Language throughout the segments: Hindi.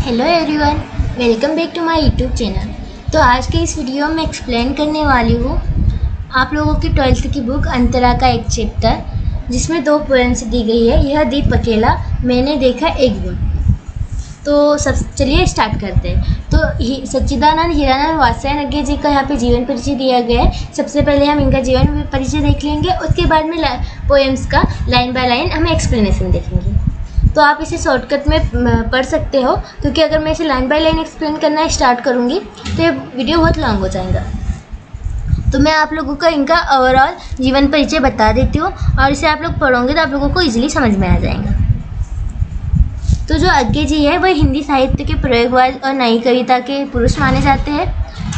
Hello everyone, welcome back to my YouTube channel. तो आज के इस वीडियो में एक्सप्लेन करने वाली हूँ आप लोगों की 12th की बुक अंतरा का एक चैप्टर, जिसमें 2 पोएम्स दी गई है। यह दीप अकेला, मैंने देखा एक गुण। तो सब चलिए स्टार्ट करते हैं। तो सच्चिदानंद हीरानंद वात्स्यायन अज्ञे जी का यहाँ पे जीवन परिचय दिया गया है। सबसे पहले हम इनका जीवन परिचय देख लेंगे, उसके बाद में पोएम्स का लाइन बाय लाइन हम एक्सप्लेनेशन देखेंगे। तो आप इसे शॉर्टकट में पढ़ सकते हो, क्योंकि अगर मैं इसे लाइन बाय लाइन एक्सप्लेन करना स्टार्ट करूँगी तो ये वीडियो बहुत लॉन्ग हो जाएगा। तो मैं आप लोगों को इनका ओवरऑल जीवन परिचय बता देती हूँ, और इसे आप लोग पढ़ोगे तो आप लोगों को ईजिली समझ में आ जाएगा। तो जो अज्ञे जी है वह हिंदी साहित्य के प्रयोगवाद और नई कविता के पुरुष माने जाते हैं।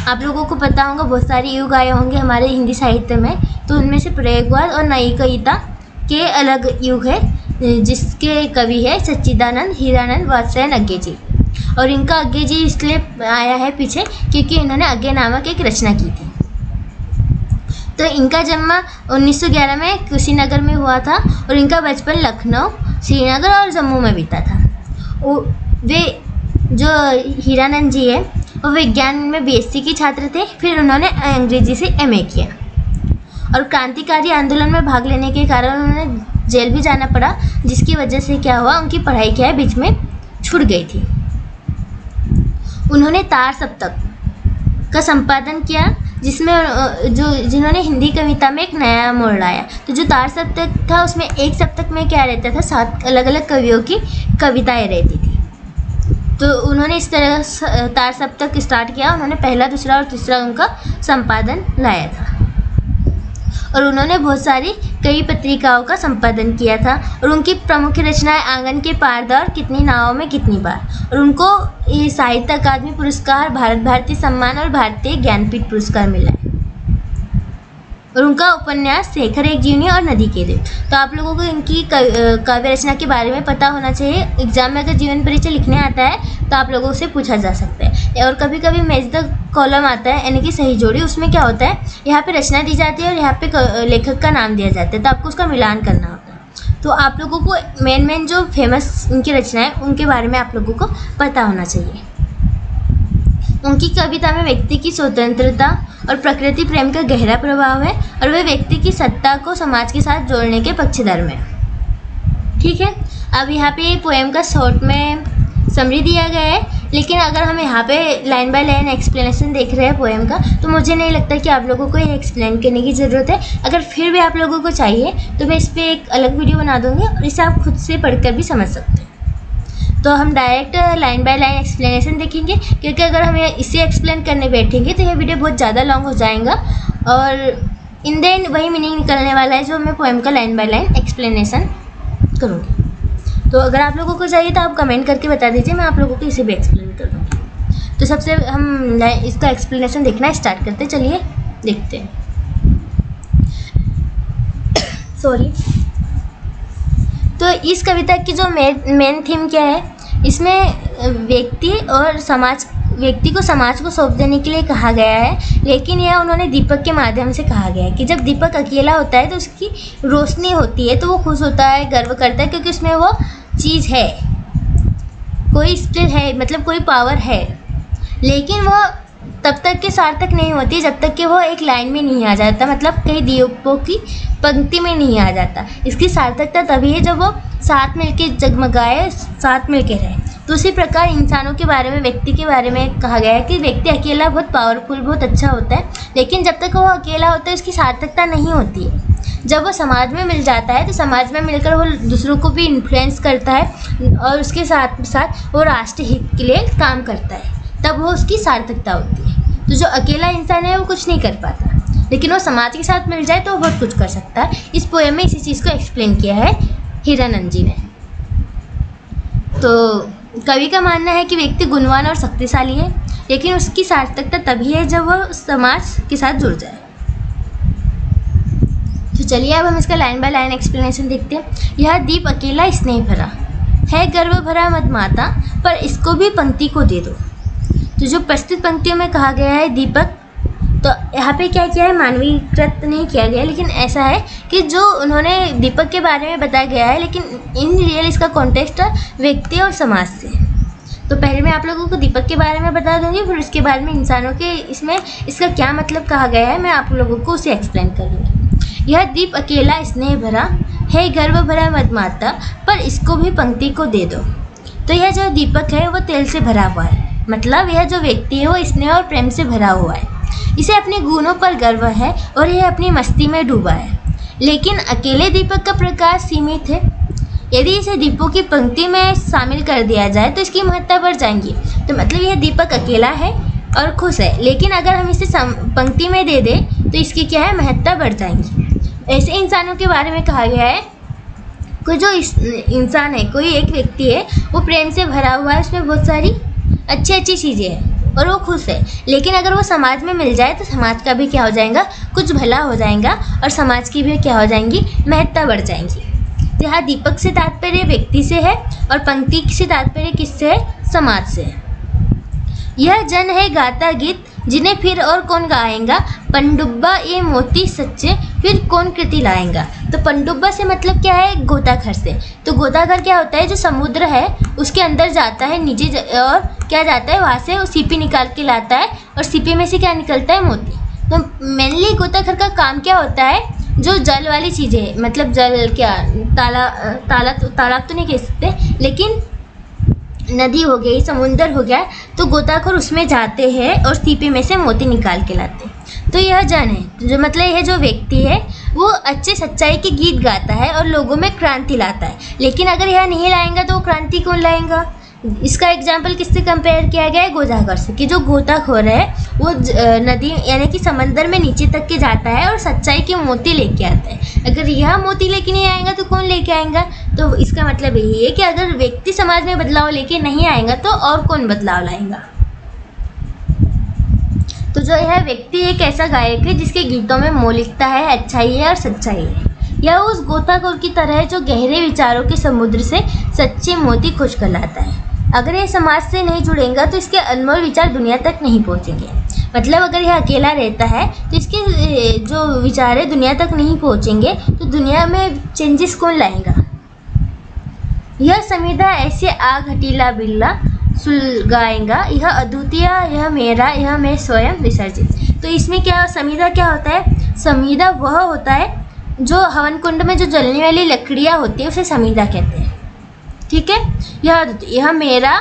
आप लोगों को पता होगा बहुत सारे युग आए होंगे हमारे हिंदी साहित्य में, तो उनमें से प्रयोगवाद और नई कविता के अलग युग है, जिसके कवि है सच्चिदानंद हीरानंद वात्स्यायन अज्ञे जी। और इनका अज्ञे जी इसलिए आया है पीछे क्योंकि इन्होंने अज्ञे नामक एक रचना की थी। तो इनका जन्म 1911 में कुशीनगर में हुआ था, और इनका बचपन लखनऊ, श्रीनगर और जम्मू में बीता था। वे जो हीरानंद जी है वो विज्ञान में BSc की छात्र थे। फिर उन्होंने अंग्रेजी से MA किया, और क्रांतिकारी आंदोलन में भाग लेने के कारण उन्होंने जेल भी जाना पड़ा, जिसकी वजह से क्या हुआ, उनकी पढ़ाई क्या है बीच में छूट गई थी। उन्होंने तार सप्तक का संपादन किया, जिसमें जिन्होंने हिंदी कविता में एक नया मोड़ लाया। तो जो तार सप्तक था उसमें एक सप्तक में क्या रहता था, 7 अलग अलग कवियों की कविताएं रहती थी। तो उन्होंने इस तरह तार सप्तक स्टार्ट किया। उन्होंने पहला, दूसरा और तीसरा उनका संपादन लाया था, और उन्होंने बहुत सारी कई पत्रिकाओं का संपादन किया था। और उनकी प्रमुख रचनाएं आंगन के पारदौर, कितनी नावों में कितनी बार। और उनको ये साहित्य अकादमी पुरस्कार, भारत भारती सम्मान और भारतीय ज्ञानपीठ पुरस्कार मिला है। और उनका उपन्यास शेखर एक जीवनी और नदी के दिन। तो आप लोगों को इनकी काव्य रचना के बारे में पता होना चाहिए। एग्जाम में अगर जीवन परिचय लिखने आता है तो आप लोगों से पूछा जा सकता है। और कभी कभी मैच द कॉलम आता है, यानी कि सही जोड़ी। उसमें क्या होता है, यहाँ पे रचना दी जाती है और यहाँ पे लेखक का नाम दिया जाता है, तो आपको उसका मिलान करना होता है। तो आप लोगों को मेन जो फेमस उनकी रचनाएं उनके बारे में आप लोगों को पता होना चाहिए। उनकी कविता में व्यक्ति की स्वतंत्रता और प्रकृति प्रेम का गहरा प्रभाव है, और वे व्यक्ति की सत्ता को समाज के साथ जोड़ने के पक्षधर में। ठीक है, अब यहाँ पे पोएम का शॉर्ट में समरी दिया गया है, लेकिन अगर हम यहाँ पे लाइन बाय लाइन एक्सप्लेनेशन देख रहे हैं पोएम का, तो मुझे नहीं लगता कि आप लोगों को ये एक्सप्लेन करने की ज़रूरत है। अगर फिर भी आप लोगों को चाहिए तो मैं इस पर एक अलग वीडियो बना दूँगी, और इसे आप खुद से पढ़कर भी समझ सकते हैं। तो हम direct line by line explanation देखेंगे, क्योंकि अगर हम इसे एक्सप्लेन करने बैठेंगे तो यह वीडियो बहुत ज़्यादा लॉन्ग हो जाएगा, और इन द एंड वही मीनिंग निकलने वाला है जो मैं पोएम का लाइन बाय लाइन एक्सप्लेनेशन करूँगी। तो अगर आप लोगों को चाहिए तो आप कमेंट करके बता दीजिए, मैं आप लोगों को इसे भी एक्सप्लेन कर दूँगी। तो सबसे हम इसका एक्सप्लेनेशन देखना स्टार्ट करते, चलिए देखते हैं। सॉरी। तो इस कविता की जो मेन थीम क्या है, इसमें व्यक्ति को समाज को सौंप देने के लिए कहा गया है। लेकिन यह उन्होंने दीपक के माध्यम से कहा गया है कि जब दीपक अकेला होता है तो उसकी रोशनी होती है, तो वो खुश होता है, गर्व करता है, क्योंकि उसमें वो चीज़ है, कोई स्किल है, मतलब कोई पावर है। लेकिन वो तब तक के सार्थक नहीं होती जब तक कि वो एक लाइन में नहीं आ जाता, मतलब कई दीपों की पंक्ति में नहीं आ जाता। इसकी सार्थकता तभी है जब वो साथ मिलके जगमगाए, साथ मिलके रहे। तो उसी प्रकार इंसानों के बारे में, व्यक्ति के बारे में कहा गया है कि व्यक्ति अकेला बहुत पावरफुल, बहुत अच्छा होता है, लेकिन जब तक वो अकेला होता है उसकी सार्थकता नहीं होती है। जब वो समाज में मिल जाता है तो समाज में मिलकर वो दूसरों को भी इन्फ्लुएंस करता है, और उसके साथ साथ वो राष्ट्र हित के लिए काम करता है, तब वो उसकी सार्थकता होती है। तो जो अकेला इंसान है वो कुछ नहीं कर पाता, लेकिन वो समाज के साथ मिल जाए तो वो बहुत कुछ कर सकता है। इस पोएम में इसी चीज़ को एक्सप्लेन किया है हीरानंद जी ने। तो कवि का मानना है कि व्यक्ति गुणवान और शक्तिशाली है, लेकिन उसकी सार्थकता तभी है जब वह समाज के साथ जुड़ जाए। तो चलिए अब हम इसका लाइन बाय लाइन एक्सप्लेनेशन देखते हैं। यह दीप अकेला स्नेह भरा है, गर्व भरा मदमाता, पर इसको भी पंक्ति को दे दो। तो जो प्रस्तुत पंक्तियों में कहा गया है दीपक, तो यहाँ पे क्या किया है, मानवीकृत नहीं किया गया, लेकिन ऐसा है कि जो उन्होंने दीपक के बारे में बताया गया है, लेकिन इन रियल इसका कॉन्टेक्स्ट व्यक्ति और समाज से। तो पहले मैं आप लोगों को दीपक के बारे में बता दूंगी, फिर उसके बाद में इंसानों के इसमें इसका क्या मतलब कहा गया है मैं आप लोगों को उसे एक्सप्लेन करूँगी। यह दीप अकेला स्नेह भरा है, गर्व भरा मदमाता, पर इसको भी पंक्ति को दे दो। तो यह जो दीपक है वो तेल से भरा हुआ है, मतलब यह जो व्यक्ति है वो स्नेह और प्रेम से भरा हुआ है। इसे अपने गुणों पर गर्व है और यह अपनी मस्ती में डूबा है। लेकिन अकेले दीपक का प्रकाश सीमित है। यदि इसे दीपों की पंक्ति में शामिल कर दिया जाए तो इसकी महत्ता बढ़ जाएंगी। तो मतलब यह दीपक अकेला है और खुश है, लेकिन अगर हम इसे पंक्ति में दे दें तो इसकी क्या है, महत्ता बढ़ जाएंगी। ऐसे इंसानों के बारे में कहा गया है, कोई जो इंसान है, कोई एक व्यक्ति है, वो प्रेम से भरा हुआ है, उसमें बहुत सारी अच्छी अच्छी चीज़ें हैं और वो खुश है, लेकिन अगर वो समाज में मिल जाए तो समाज का भी क्या हो जाएगा, कुछ भला हो जाएगा और समाज की भी क्या हो जाएंगी, महत्ता बढ़ जाएंगी। यहाँ दीपक से तात्पर्य व्यक्ति से है और पंक्ति से तात्पर्य किससे है, समाज से है। यह जन है गाता गीत, जिन्हें फिर और कौन गाएगा, पनडुब्बा ये मोती सच्चे, फिर कौन कृति लाएगा। तो पनडुब्बा से मतलब क्या है, गोताखोर से। तो गोताखोर क्या होता है, जो समुद्र है उसके अंदर जाता है नीचे और क्या जाता है, वहाँ से वो सीपी निकाल के लाता है और सीपी में से क्या निकलता है, मोती। तो मेनली गोताखोर का काम क्या होता है, जो जल वाली चीज़ें, मतलब जल क्या, तालाब तो नहीं कह सकते, लेकिन नदी हो गई, समुंदर हो गया, तो गोताखोर उसमें जाते हैं और सीपी में से मोती निकाल के लाते हैं। तो यह जन है, जो मतलब यह जो व्यक्ति है वो अच्छे सच्चाई के गीत गाता है और लोगों में क्रांति लाता है। लेकिन अगर यह नहीं लाएगा तो वो क्रांति कौन लाएगा। इसका एग्जाम्पल किससे कंपेयर किया गया है, गोताखोर से, कि जो गोताखोर है वो नदी यानी कि समंदर में नीचे तक के जाता है और सच्चाई के मोती लेके आता है। अगर यह मोती लेके नहीं आएगा तो कौन लेके आएगा। तो इसका मतलब यही है कि अगर व्यक्ति समाज में बदलाव लेके नहीं आएगा तो और कौन बदलाव लाएगा। तो जो यह व्यक्ति एक ऐसा गायक है जिसके गीतों में मौलिकता है, अच्छाई है और सच्चाई है। यह उस गोताखोर की तरह है जो गहरे विचारों के समुद्र से सच्चे मोती खोज कर लाता है। अगर ये समाज से नहीं जुड़ेगा तो इसके अनमोल विचार दुनिया तक नहीं पहुंचेंगे। मतलब अगर यह अकेला रहता है तो इसके जो विचार है दुनिया तक नहीं पहुंचेंगे, तो दुनिया में चेंजेस कौन लाएगा। यह समिधा ऐसे आग हटीला बिल्ला सुलगाएगा, यह अद्वितीय, यह मेरा, यह मैं स्वयं विसर्जित। तो इसमें क्या समिधा क्या होता है, समिधा वह होता है जो हवन कुंड में जो जलने वाली लकड़ियाँ होती है उसे समिधा कहते हैं। ठीक है, यह मेरा,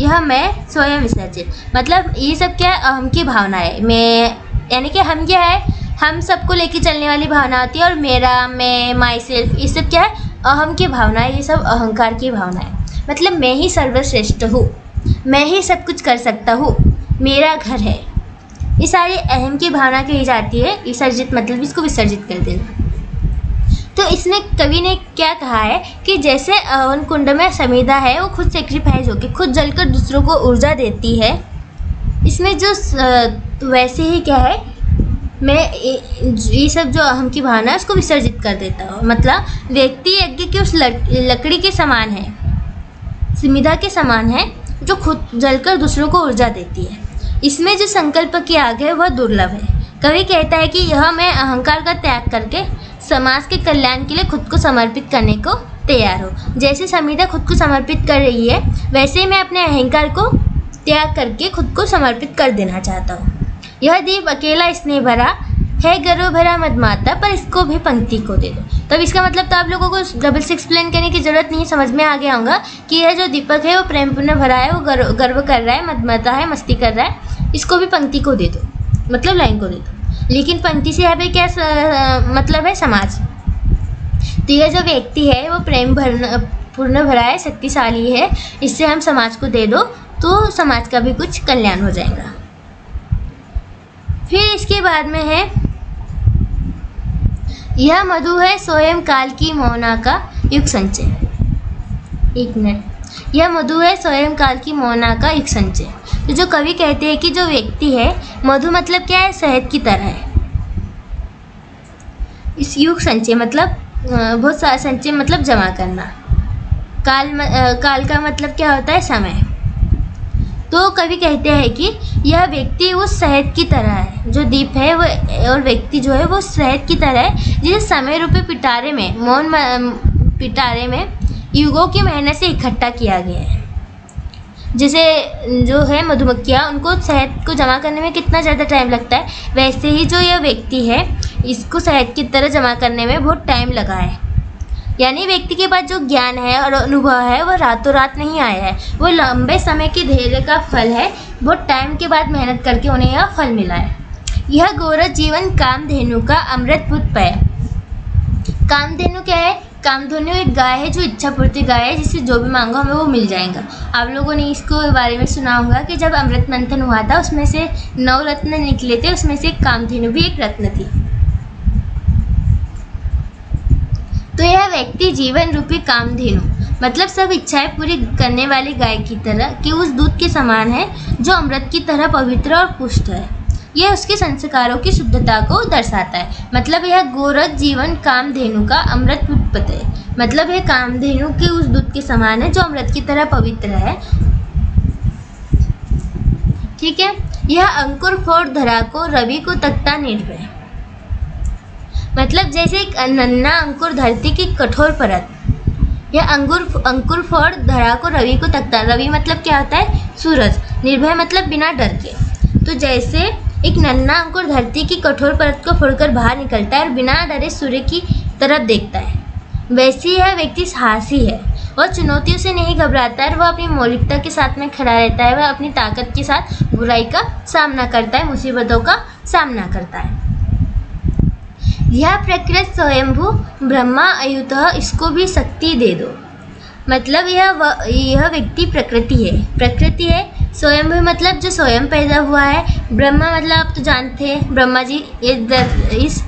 यह मैं, स्वयं विसर्जित। मतलब ये सब क्या है, अहम की भावना है। मैं यानी कि हम क्या है, हम सबको लेके चलने वाली भावना होती है, और मेरा, मैं, माई सेल्फ, ये सब क्या है, अहम की भावना है। ये सब अहंकार की भावना है। मतलब मैं ही सर्वश्रेष्ठ हूँ, मैं ही सब कुछ कर सकता हूँ, मेरा घर है, ये सारी अहम की भावना कही जाती है। विसर्जित मतलब इसको विसर्जित कर देना। तो इसमें कवि ने क्या कहा है कि जैसे हवन कुंड में समिधा है वो खुद सेक्रीफाइस होकर खुद जलकर दूसरों को ऊर्जा देती है, इसमें जो वैसे ही क्या है, मैं ये सब जो अहम की भावना है उसको विसर्जित कर देता हूँ। मतलब व्यक्ति यज्ञ की उस लकड़ी के समान है, समिधा के समान है, जो खुद जलकर दूसरों को ऊर्जा देती है। इसमें जो संकल्प की आग है वह दुर्लभ है। कवि कहता है कि यह मैं अहंकार का त्याग करके समाज के कल्याण के लिए खुद को समर्पित करने को तैयार हूँ। जैसे समिधा खुद को समर्पित कर रही है, वैसे ही मैं अपने अहंकार को त्याग करके खुद को समर्पित कर देना चाहता हूँ। यह दीप अकेला स्नेह भरा है, गर्व भरा मदमाता, पर इसको भी पंक्ति को दे दो। तब इसका मतलब तो आप लोगों को डबल से एक्सप्लेन करने की ज़रूरत नहीं, समझ में आ गया होगा कि यह जो दीपक है वो प्रेम पूर्ण भरा है, वो गर्व कर रहा है, मदमाता है, मस्ती कर रहा है, इसको भी पंक्ति को दे दो, मतलब लाइन को दे दो। लेकिन पंक्ति से यहाँ पे क्या मतलब है, समाज। तो यह जो व्यक्ति है वो प्रेम पूर्ण भरा है, शक्तिशाली है, इससे हम समाज को दे दो तो समाज का भी कुछ कल्याण हो जाएगा। फिर इसके बाद में है, यह मधु है स्वयं काल की मोहना का युग संचय। एक मिनट, यह मधु है स्वयं काल की मोहना का युग संचय। तो जो कवि कहते हैं कि जो व्यक्ति है, मधु मतलब क्या है, शहद की तरह है। इस युग संचय मतलब बहुत सारा, संचय मतलब जमा करना। काल का मतलब क्या होता है, समय। तो कवि कहते हैं कि यह व्यक्ति उस शहद की तरह है, जो दीप है वो, और व्यक्ति जो है वो शहद की तरह है, जिसे समय रूपी पिटारे में, मौन पिटारे में युगों की मेहनत से इकट्ठा किया गया है। जैसे जो है मधुमक्खियाँ, उनको शहद को जमा करने में कितना ज़्यादा टाइम लगता है, वैसे ही जो यह व्यक्ति है इसको शहद की तरह जमा करने में बहुत टाइम लगा है। यानी व्यक्ति के पास जो ज्ञान है और अनुभव है वह रातों रात नहीं आया है, वो लंबे समय के धैर्य का फल है। बहुत टाइम के बाद मेहनत करके उन्हें यह फल मिला है। यह गोरख जीवन कामधेनु का अमृत पुष्प है। कामधेनु क्या है? कामधेनु एक गाय है जो इच्छा पूर्ति गाय है, जिससे जो भी मांगो हमें वो मिल जाएगा। आप लोगों ने इसको बारे में सुना होगा कि जब अमृत मंथन हुआ था उसमें से 9 रत्न निकले थे, उसमें से कामधेनु भी एक रत्न थी। तो यह व्यक्ति जीवन रूपी कामधेनु मतलब सब इच्छाएं पूरी करने वाली गाय की तरह कि उस दूध के समान है जो अमृत की तरह पवित्र और पुष्ट है। यह उसके संस्कारों की शुद्धता को दर्शाता है। मतलब यह गोरख जीवन कामधेनु का अमृत पुष्प है। मतलब यह कामधेनु के उस दूध के समान है जो अमृत की तरह पवित्र है। ठीक है। यह अंकुर फोड़ धरा को रवि को तकता निर्भय। मतलब जैसे एक नन्हा अंकुर धरती की कठोर परत, यह अंकुर फोड़ धरा को रवि को तकता। रवि मतलब क्या होता है? सूरज। निर्भय मतलब बिना डर के। तो जैसे एक नन्हा अंकुर धरती की कठोर परत को फोड़कर बाहर निकलता है और बिना डरे सूर्य की तरफ देखता है, वैसे यह व्यक्ति साहसी है। वह चुनौतियों से नहीं घबराता है, वह अपनी मौलिकता के साथ में खड़ा रहता है, वह अपनी ताकत के साथ बुराई का सामना करता है, मुसीबतों का सामना करता है। यह प्रकृति स्वयंभू ब्रह्मा अयुतः, इसको भी शक्ति दे दो। मतलब यह व्यक्ति प्रकृति है। स्वयंभू मतलब जो स्वयं पैदा हुआ है। ब्रह्मा मतलब आप तो जानते हैं ब्रह्मा जी इस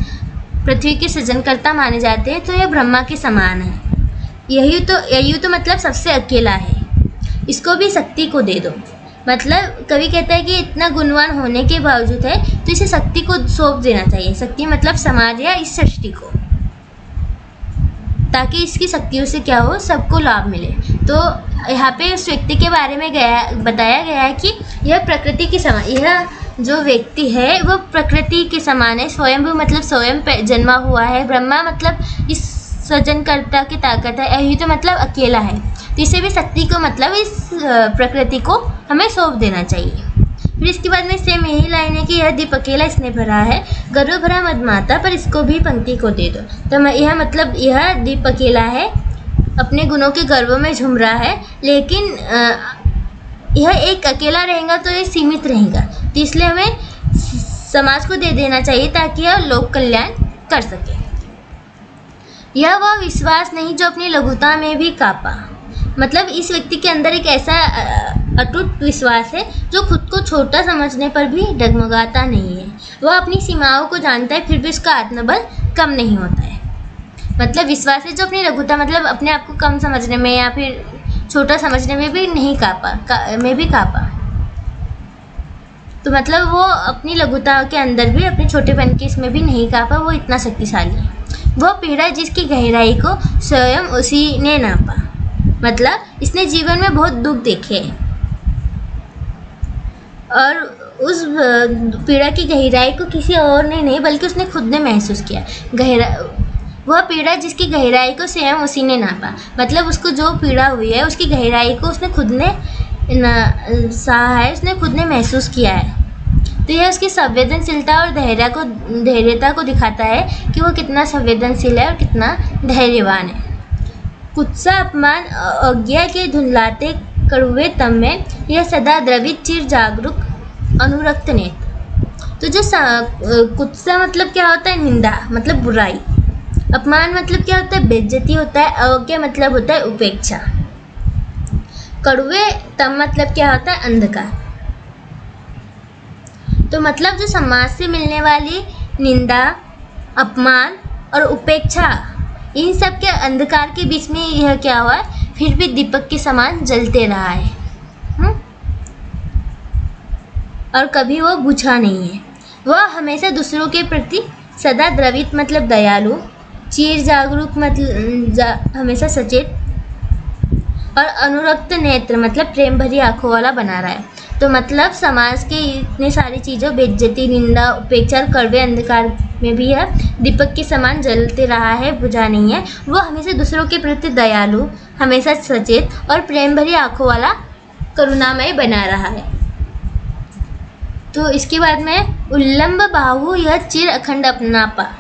पृथ्वी के सृजनकर्ता माने जाते हैं, तो यह ब्रह्मा के समान है। यही तो मतलब सबसे अकेला है, इसको भी शक्ति को दे दो। मतलब कवि कहता है कि इतना गुणवान होने के बावजूद है तो इसे शक्ति को सौंप देना चाहिए। शक्ति मतलब समाज या इस सृष्टि को, ताकि इसकी शक्तियों से क्या हो, सबको लाभ मिले। तो यहाँ पे उस व्यक्ति के बारे में बताया गया है कि यह प्रकृति के समान, यह जो व्यक्ति है वो प्रकृति के समान है। स्वयंभू मतलब स्वयं जन्मा हुआ है। ब्रह्मा मतलब इस सृजनकर्ता की ताकत है। अयुत मतलब अकेला है। तो इसे भी शक्ति को मतलब इस प्रकृति को हमें सौंप देना चाहिए। फिर इसके बाद में सेम यही लाइन है कि यह दीप अकेला इसने भरा है, गर्व भरा मदमाता, पर इसको भी पंक्ति को दे दो। तो यह मतलब यह दीप अकेला है, अपने गुणों के गर्व में झूम रहा है, लेकिन यह एक अकेला रहेगा तो ये सीमित रहेगा। तो इसलिए हमें समाज को दे देना चाहिए ताकि यह लोक कल्याण कर सके। यह वह विश्वास नहीं जो अपनी लघुता में भी कापा। मतलब इस व्यक्ति के अंदर एक ऐसा अटूट विश्वास है जो खुद को छोटा समझने पर भी डगमगाता नहीं है। वह अपनी सीमाओं को जानता है, फिर भी उसका आत्मबल कम नहीं होता है। मतलब विश्वास है जो अपनी लघुता मतलब अपने आप को कम समझने में या फिर छोटा समझने में भी नहीं कापा। तो मतलब वो अपनी लघुता के अंदर भी, अपने छोटेपन के इसमें भी नहीं कापा। वो इतना शक्तिशाली है। वह पीड़ा जिसकी गहराई को स्वयं उसी ने नापा। मतलब इसने जीवन में बहुत दुख देखे और उस पीड़ा की गहराई को किसी और ने नहीं बल्कि उसने खुद ने महसूस किया। वह पीड़ा जिसकी गहराई को स्वयं उसी ने नापा। मतलब उसको जो पीड़ा हुई है उसकी गहराई को उसने खुद ने सहा है, उसने खुद ने महसूस किया है। तो यह उसकी संवेदनशीलता और धैर्यता को दिखाता है कि वो कितना संवेदनशील है और कितना धैर्यवान है। कुत्सा अपमान अज्ञा के धुंधलाते कड़वे तम में यह सदा द्रवित चिर जागरूक अनुरक्त नेत्र। तो जो कुत्सा मतलब क्या होता है? निंदा मतलब बुराई। अपमान मतलब क्या होता है? बेइज्जती होता है। अज्ञा मतलब होता है उपेक्षा। कड़वे तम मतलब क्या होता है? अंधकार। तो मतलब जो समाज से मिलने वाली निंदा, अपमान और उपेक्षा, इन सब के अंधकार के बीच में यह क्या हुआ, फिर भी दीपक के समान जलते रहा है। और कभी वो बुझा नहीं है। वह हमेशा दूसरों के प्रति सदा द्रवित मतलब दयालु, चिर जागरूक मतलब हमेशा सचेत, और अनुरक्त नेत्र मतलब प्रेम भरी आंखों वाला बना रहा है। तो मतलब समाज के इतने सारी चीज़ों, बेइज्जती, निंदा, उपेक्षा और कड़वे अंधकार में भी यह दीपक के समान जलते रहा है, बुझा नहीं है। वो हमेशा दूसरों के प्रति दयालु, हमेशा सचेत और प्रेम भरी आंखों वाला करुणामय बना रहा है। तो इसके बाद में उल्लंब बाहु यह चिर अखंड अपनापा।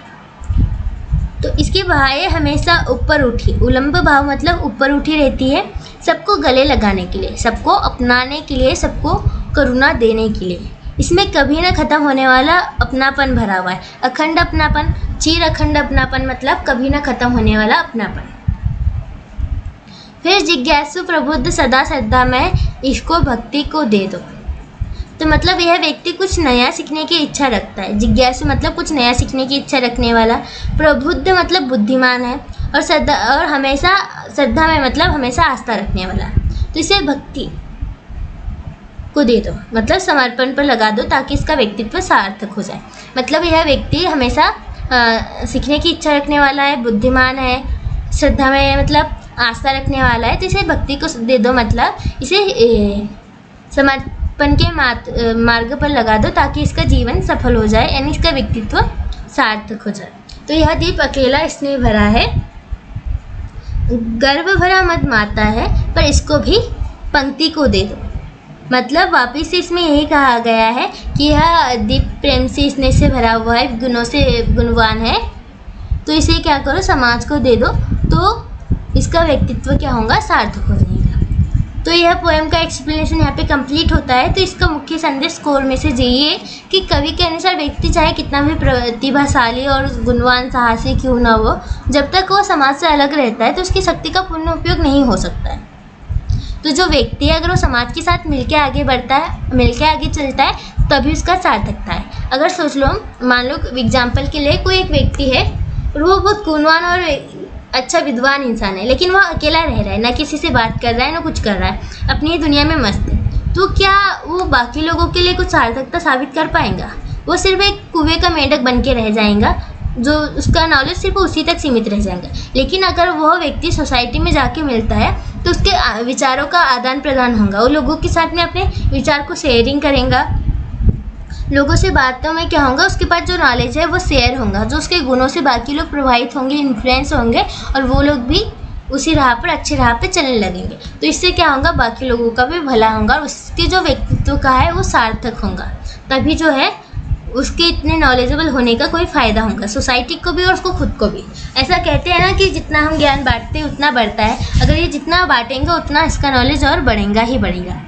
तो इसकी बाहें हमेशा ऊपर उठी, उल्लंब बाहु मतलब ऊपर उठी रहती है, सबको गले लगाने के लिए, सबको अपनाने के लिए, सबको करुणा देने के लिए। इसमें कभी न खत्म होने वाला अपनापन भरा हुआ है। अखंड अपनापन, चिर अखंड अपनापन मतलब कभी न खत्म होने वाला अपनापन। फिर जिज्ञासु प्रबुद्ध सदा श्रद्धा में इसको भक्ति को दे दो। तो मतलब यह व्यक्ति कुछ नया सीखने की इच्छा रखता है। जिज्ञासु मतलब कुछ नया सीखने की इच्छा रखने वाला, प्रबुद्ध मतलब बुद्धिमान है, और सदा और हमेशा श्रद्धा में मतलब हमेशा आस्था रखने वाला। तो इसे भक्ति को दे दो मतलब समर्पण पर लगा दो ताकि इसका व्यक्तित्व सार्थक हो जाए। मतलब यह व्यक्ति हमेशा सीखने की इच्छा रखने वाला है, बुद्धिमान है, श्रद्धा में मतलब आस्था रखने वाला है। तो इसे भक्ति को दे दो मतलब इसे समर्पण के मार्ग पर लगा दो ताकि इसका जीवन सफल हो जाए, यानी इसका व्यक्तित्व सार्थक हो जाए। तो यह दीप अकेला स्नेह भरा है, गर्व भरा मद माता है, पर इसको भी पंक्ति को दे दो। मतलब वापिस से इसमें यही कहा गया है कि यह दीप प्रेम से स्नेह से भरा हुआ है, गुणों से गुणवान है, तो इसे क्या करो समाज को दे दो, तो इसका व्यक्तित्व क्या होगा सार्थक हो जाएगा। तो यह पोएम का एक्सप्लेनेशन यहाँ पे कंप्लीट होता है। तो इसका मुख्य संदेश कोर मैसेज यही है कि कवि के अनुसार व्यक्ति चाहे कितना भी प्रतिभाशाली और गुणवान साहसी क्यों ना हो, जब तक वो समाज से अलग रहता है तो उसकी शक्ति का पूर्ण उपयोग नहीं हो सकता है। तो जो व्यक्ति है अगर वो समाज के साथ मिलके आगे बढ़ता है, मिलके आगे चलता है, तभी उसका सार्थकता है। अगर सोच लो, मान लो एग्जाम्पल के लिए कोई एक व्यक्ति है और वो बहुत गुणवान और अच्छा विद्वान इंसान है, लेकिन वह अकेला रह रहा है, ना किसी से बात कर रहा है ना कुछ कर रहा है, अपनी ही दुनिया में मस्त है, तो क्या वो बाकी लोगों के लिए कुछ सार्थकता साबित कर पाएगा? वो सिर्फ एक कुएं का मेंढक बन के रह जाएगा, जो उसका नॉलेज सिर्फ उसी तक सीमित रह जाएगा। लेकिन अगर वह व्यक्ति सोसाइटी में जाके मिलता है तो उसके विचारों का आदान प्रदान होगा, वो लोगों के साथ में अपने विचार को शेयरिंग करेगा, लोगों से बातों में क्या होगा, उसके पास जो नॉलेज है वो शेयर होगा, जो उसके गुणों से बाकी लोग प्रभावित होंगे, इन्फ्लुएंस होंगे, और वो लोग भी उसी राह पर, अच्छी राह पर चलने लगेंगे। तो इससे क्या होगा, बाकी लोगों का भी भला होगा और उसके जो व्यक्तित्व का है वो सार्थक होगा। तभी जो है उसके इतने नॉलेजेबल होने का कोई फ़ायदा होगा, सोसाइटी को भी और उसको खुद को भी। ऐसा कहते हैं ना कि जितना हम ज्ञान बांटते हैं उतना बढ़ता है, अगर ये जितना बांटेंगे उतना इसका नॉलेज और बढ़ेगा ही बढ़ेगा।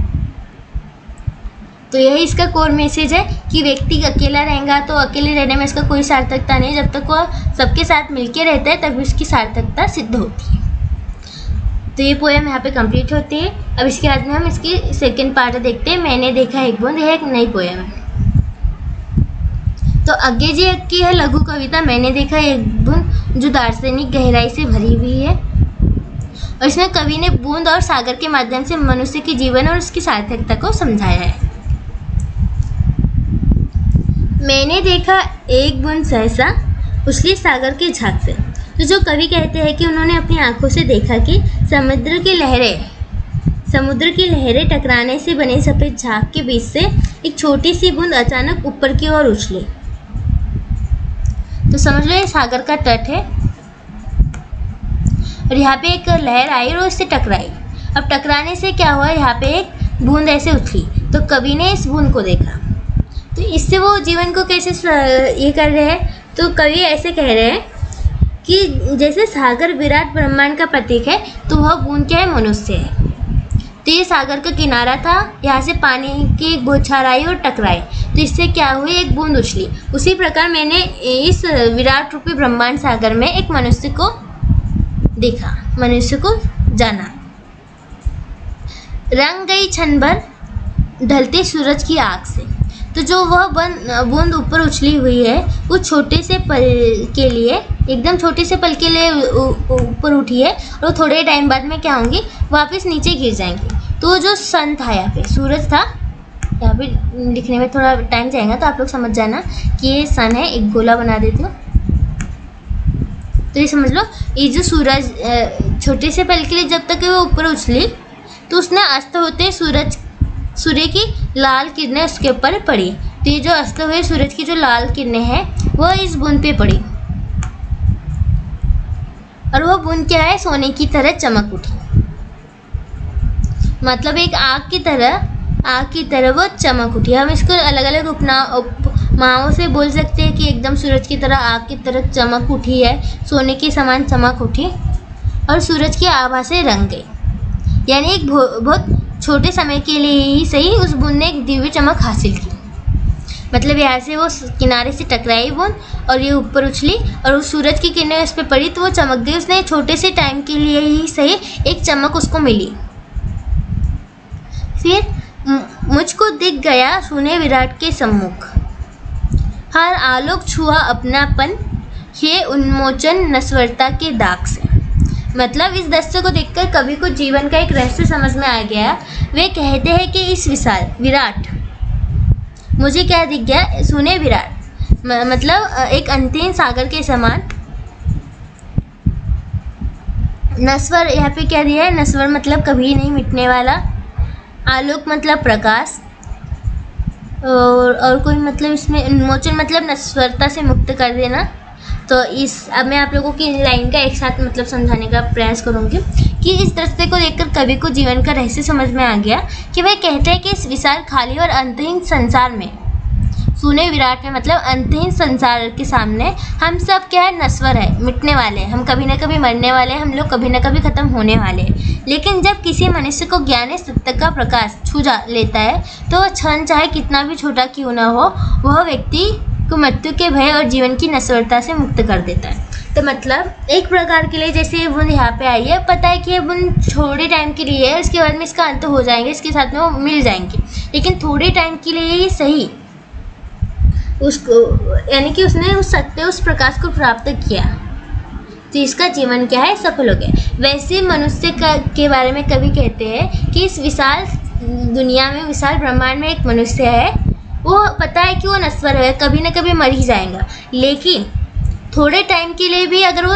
तो यही इसका कोर मैसेज है कि व्यक्ति अकेला रहेगा तो अकेले रहने में इसका कोई सार्थकता नहीं, जब तक वो सबके साथ मिलके रहता है तभी उसकी सार्थकता सिद्ध होती है। तो ये पोएम यहाँ पे कंप्लीट होती है। अब इसके बाद में हम इसकी सेकंड पार्ट देखते हैं, मैंने देखा एक बूंद। यह एक नई पोएम है। तो अज्ञे जी की है लघु कविता मैंने देखा एक बूंद, जो दार्शनिक गहराई से भरी हुई है, और इसमें कवि ने बूंद और सागर के माध्यम से मनुष्य के जीवन और उसकी सार्थकता को समझाया है। मैंने देखा एक बूंद सहसा उछली सागर के झाग से। तो जो कवि कहते हैं कि उन्होंने अपनी आंखों से देखा कि समुद्र की लहरें टकराने से बने सफ़ेद झाग के बीच से एक छोटी सी बूंद अचानक ऊपर की ओर उछली। तो समझ लो ये सागर का तट है और यहाँ पे एक लहर आई और उससे टकराई। अब टकराने से क्या हुआ, यहाँ पे एक बूंद ऐसे उछली, तो कवि ने इस बूंद को देखा। तो इससे वो जीवन को कैसे ये कर रहे हैं, तो कवि ऐसे कह रहे हैं कि जैसे सागर विराट ब्रह्मांड का प्रतीक है, तो वह बूंद क्या है, मनुष्य है। तो ये सागर का किनारा था, यहाँ से पानी की एक बौछार आई और टकराई, तो इससे क्या हुई, एक बूंद उछली। उसी प्रकार मैंने इस विराट रूपी ब्रह्मांड सागर में एक मनुष्य को देखा, मनुष्य को जाना। रंग गई क्षण भर ढलते सूरज की आग से। तो जो वह बूंद ऊपर उछली हुई है वो छोटे से पल के लिए, एकदम छोटे से पल के लिए ऊपर उठी है, और थोड़े टाइम बाद में क्या होंगी, वापस नीचे गिर जाएंगी। तो जो सन था, यहाँ पे सूरज था, यहाँ पे लिखने में थोड़ा टाइम जाएगा तो आप लोग समझ जाना कि ये सन है। एक गोला बना देती हूँ, तो ये समझ लो, ये जो सूरज छोटे से पल के लिए जब तक वो ऊपर उछली, तो उसने अस्त होते सूर्य की लाल किरणें उसके ऊपर पड़ी। तो ये जो अस्त हुए सूरज की जो लाल किरणें हैं वह इस बूंद पे पड़ी, और वह बूंद क्या है, सोने की तरह चमक उठी। मतलब एक आग की तरह वो चमक उठी। हम इसको अलग अलग उपमाओं से बोल सकते हैं कि एकदम सूरज की तरह आग की तरह चमक उठी है, सोने के समान चमक उठी और सूरज की आभा से रंग गई। यानी एक बहुत छोटे समय के लिए ही सही उस बूंद ने एक दिव्य चमक हासिल की। मतलब यहाँ से वो किनारे से टकराई बूंद और ये ऊपर उछली और उस सूरज की किरणें उस पर पड़ी तो वो चमक गई। उसने छोटे से टाइम के लिए ही सही एक चमक उसको मिली। फिर मुझको दिख गया सुने विराट के सम्मुख, हर आलोक छुआ अपनापन, ये उन्मोचन नश्वरता के दाग से। मतलब इस दृश्य को देखकर कवि को जीवन का एक रहस्य समझ में आ गया। वे कहते हैं कि इस विशाल विराट मुझे क्या दिख गया, सुने विराट मतलब एक अंतिम सागर के समान। नश्वर यहाँ पे क्या दिया है, नश्वर मतलब कभी नहीं मिटने वाला, आलोक मतलब प्रकाश और कोई मतलब इसमें उन्मोचन मतलब नश्वरता से मुक्त कर देना। तो अब मैं आप लोगों की इन लाइन का एक साथ मतलब समझाने का प्रयास करूँगी कि इस दृश्य को देखकर कवि को जीवन का रहस्य समझ में आ गया कि वह कहते हैं कि इस विशाल खाली और अंतहीन संसार में, सुने विराट में मतलब अंतहीन संसार के सामने हम सब क्या है, नश्वर है, मिटने वाले हैं, हम कभी ना कभी मरने वाले हैं, हम लोग कभी ना कभी ख़त्म होने वाले हैं। लेकिन जब किसी मनुष्य को ज्ञान सत्य का प्रकाश छू लेता है तो वह क्षण चाहे कितना भी छोटा क्यों ना हो, वह व्यक्ति को मृत्यु के भय और जीवन की नश्वरता से मुक्त कर देता है। तो मतलब एक प्रकार के लिए जैसे ये बूंद यहाँ पे आई है, पता है कि ये बूंद थोड़े टाइम के लिए है, उसके बाद में इसका अंत हो जाएंगे, इसके साथ में वो मिल जाएंगे, लेकिन थोड़े टाइम के लिए ही सही उसको, यानी कि उसने उस सत्य उस प्रकाश को प्राप्त किया तो इसका जीवन क्या है, सफल हो गया। वैसे मनुष्य के बारे में कवि कहते हैं कि इस विशाल दुनिया में, विशाल ब्रह्मांड में एक मनुष्य है, वो पता है कि वो नश्वर है, कभी ना कभी मर ही जाएगा, लेकिन थोड़े टाइम के लिए भी अगर वो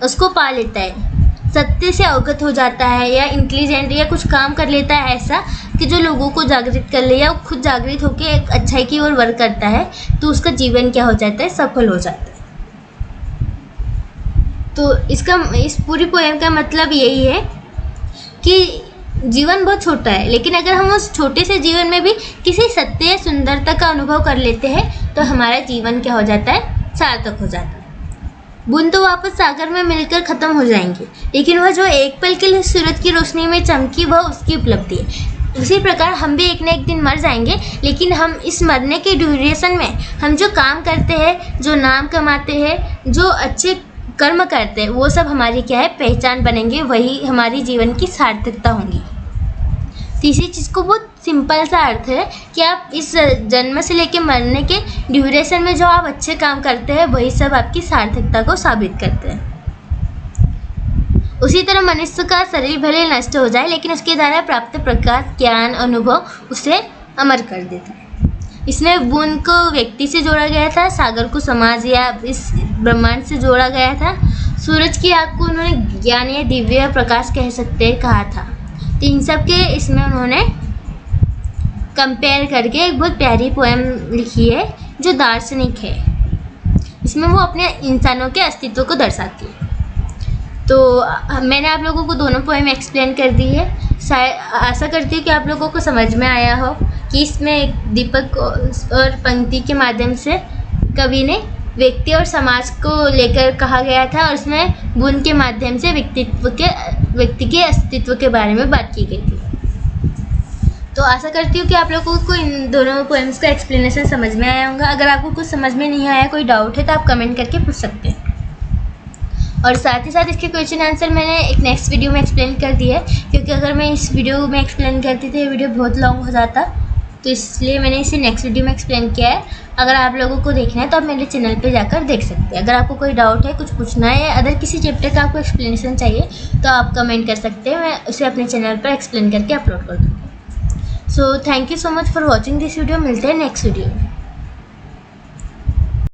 उसको पा लेता है, सत्य से अवगत हो जाता है या इंटेलिजेंट या कुछ काम कर लेता है ऐसा कि जो लोगों को जागृत कर ले या वो खुद जागृत होकर एक अच्छाई की ओर वर्क करता है, तो उसका जीवन क्या हो जाता है, सफल हो जाता है। तो इस पूरी पोएम का मतलब यही है कि जीवन बहुत छोटा है, लेकिन अगर हम उस छोटे से जीवन में भी किसी सत्य या सुंदरता का अनुभव कर लेते हैं तो हमारा जीवन क्या हो जाता है, सार्थक हो जाता है। बूंद तो वापस सागर में मिलकर ख़त्म हो जाएंगी, लेकिन वह जो एक पल के लिए सूरज की रोशनी में चमकी वह उसकी उपलब्धि है। उसी प्रकार हम भी एक न एक दिन मर जाएंगे, लेकिन हम इस मरने के ड्यूरेशन में हम जो काम करते हैं, जो नाम कमाते हैं, जो अच्छे कर्म करते हैं, वो सब हमारी क्या है, पहचान बनेंगे, वही हमारी जीवन की सार्थकता होंगी। तीसरी चीज़ को बहुत सिंपल सा अर्थ है कि आप इस जन्म से लेकर मरने के ड्यूरेशन में जो आप अच्छे काम करते हैं वही सब आपकी सार्थकता को साबित करते हैं। उसी तरह मनुष्य का शरीर भले नष्ट हो जाए, लेकिन उसके द्वारा प्राप्त प्रकाश, ज्ञान, अनुभव उसे अमर कर देता है। इसमें बूंद को व्यक्ति से जोड़ा गया था, सागर को समाज या इस ब्रह्मांड से जोड़ा गया था, सूरज की आग को उन्होंने ज्ञान या दिव्य प्रकाश कहा था। तो इन सब के इसमें उन्होंने कंपेयर करके एक बहुत प्यारी पोएम लिखी है जो दार्शनिक है। इसमें वो अपने इंसानों के अस्तित्व को दर्शाती है। तो मैंने आप लोगों को दोनों पोएम एक्सप्लेन कर दी है। आशा करती हूँ कि आप लोगों को समझ में आया हो कि इसमें एक दीपक और पंक्ति के माध्यम से कवि ने व्यक्ति और समाज को लेकर कहा गया था, और इसमें बूंद के माध्यम से व्यक्ति के अस्तित्व के बारे में बात की गई थी। तो आशा करती हूँ कि आप लोगों को इन दोनों पोएम्स का एक्सप्लेनेशन समझ में आया होगा। अगर आपको कुछ समझ में नहीं आया, कोई डाउट है, तो आप कमेंट करके पूछ सकते हैं। और साथ ही साथ इसके क्वेश्चन आंसर मैंने एक नेक्स्ट वीडियो में एक्सप्लेन कर दिया है, क्योंकि अगर मैं इस वीडियो में एक्सप्लेन करती तो ये वीडियो बहुत लॉन्ग हो जाता, तो इसलिए मैंने इसे नेक्स्ट वीडियो में एक्सप्लेन किया है। अगर आप लोगों को देखना है तो आप मेरे चैनल पे जाकर देख सकते हैं। अगर आपको कोई डाउट है, कुछ पूछना है, या अदर किसी चैप्टर का आपको एक्सप्लेनेशन चाहिए तो आप कमेंट कर सकते हैं, मैं उसे अपने चैनल पर एक्सप्लेन करके अपलोड कर दूँगी। So thank you so much for watching this video. मिलते हैं नेक्स्ट वीडियो में।